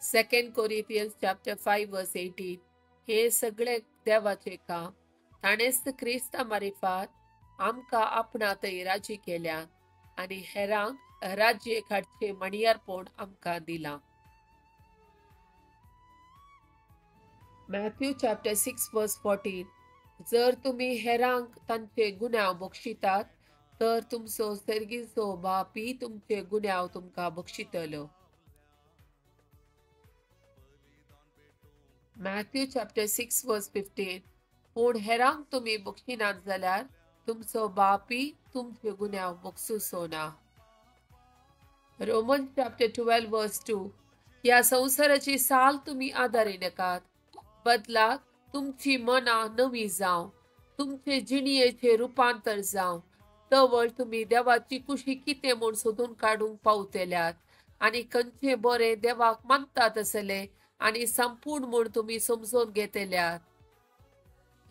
2 Corinthians chapter 5 verse 18. हे सगळे देवाचे काम ताणेच क्रिस्ता मारिफात आमकां आपणातय राजी केल्या आणि हेरांक राज्ये काडचे मणियारपण आमकां दिलां. मॅथ्यू चॅप्टर 6 वर्स 14. जर तुम्ही हेरांक तांचे गुन्यांव बक्षितात तर तुमचो सर्गीचो बापय तुमचे गुन्यांव तुमकां बक्षितलो. मॅथ्यू चॅप्टर 6 वर्स 15. पूण हेरांक तुम्ही बक्षिनात जाल्यार तुमचो बापय तुमचे गुन्यांव बक्षुसो ना. रोमन चॅप्टर 12 वर्स 2. ह्या संवसाराची साल तुम्ही आदारी नाकात, बदलाक तुमची मनां नवी जावं, तुमचे जिणयेचे रुपांतर जावं, तवळ तुम्ही देवाची कुशी कितें म्हूण सोदून काडूंक पावतल्यात आनी खंयचे बरे देवाक मानतात आसले आनी संपूर्ण म्हूण तुम्ही समजून घेतल्यात.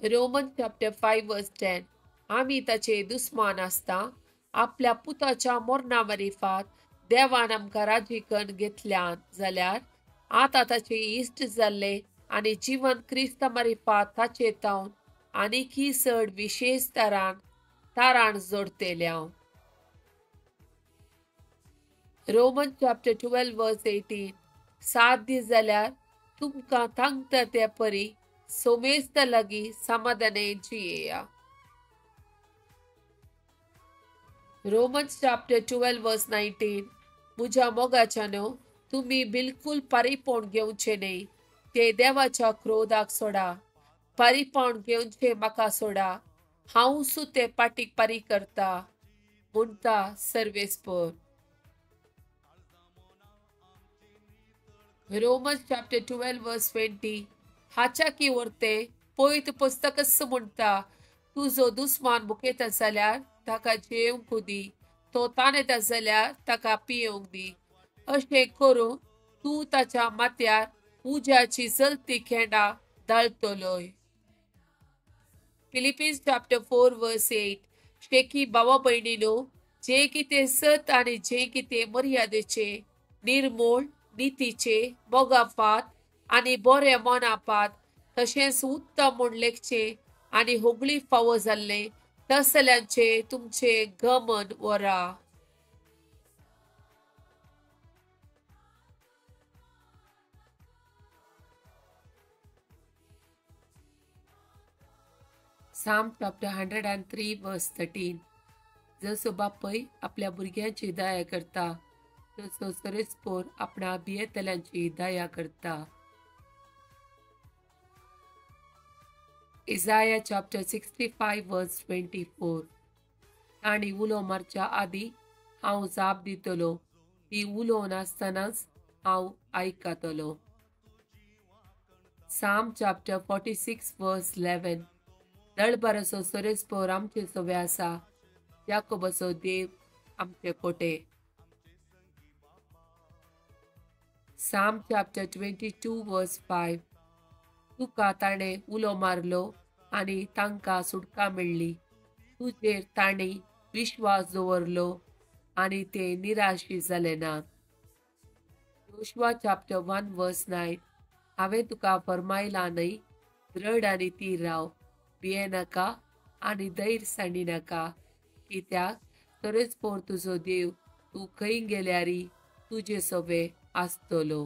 रोमन चॅप्टर 5 वर्स 10. आमी ताचे दुस्मान आसता आपल्या पुताच्या मरणा मारिफात देवान आमकां राजीकन घेतल्यान जाल्यार आतां ताचे इश्ट जाल्ले आनी जीवन क्रिस्ता मारिफात ताचे तावन आनीकय चड विशेष तारान जोडतेल्या. रोमन चॅप्टर 12 वर्स 18. साध्य जाल्यार तुमकां थांगता ते परी सोमेस्त लागीं समाधाने जियेया. रोमन्स चॅप्टर 12 वर्स 19. म्हज्या मोगाच्यानो तुम्ही बिलकुल पारीपण घेवचे न्ही, ते देवाच्या क्रोधाक सोडा. पारीपण घेवचे म्हाका सोडा, हांव सुते पाटीक पारी करता म्हणटा सर्वेस्पर. रोमन्स चॅप्टर 12 वर्स 20. हाच्या की वर्ते पयत पुस्तकस म्हणटा, तुजो दुस्मान बुकेता जाल्यार ताका जेवंक दी, तो ताणेता जाल्यार ताका पियोंक दी. अशें करून तूं ताच्या माथ्यार उज्याची जलती खेंडा धाडटलोय. फिलिपिन्स चॅप्टर 4 वर्स 8. शेकी भावा भयणीनो, जे कितें सत आनी जे कितें मर्यादेचे, निर्मोळ, नितीचे, मोगापात आनी बरे मोनापात, तशेंच उत्तम म्हूण लेखचे आनी होगळी फावो जाल्ले तसल्यांचे तुमचे गमन वरा. साम चॅप्टर 103 वर्स 13. जसो बापय आपल्या भुरग्यांची दया करता तसो सरेस्पोर आपणा भियेतल्यांची दया करता. इसाया चॅप्टर 65 वर्स 24. ताणी उलो मारच्या आदी हांव जाप दितलो, ती उलो नासतनाच हांव आयकतलो. साम चॅप्टर 46 वर्स 11. दळबाराचो सरेस्पोर आमचे सवे आसा, याकोबाचो देव आमचे कोटे. साम चॅप्टर 22 वर्स 5. तुका ताणे उलो मारलो आनी तांकां सुटका मेळ्ळी, तुजेर तांणी विश्वास दवरलो आनी ते निराशी जाले नात. योशुआ चॅप्टर 1 वर्स 9. हांवें तुका फरमायलां न्हय, दृढ आनी थीर राव, भियेनाका आनी धैर्य सांडिनाका, कित्याक सरेस्पोर तुजो देव तूं खंय गेल्यारय तुजे सोबे आसतलो.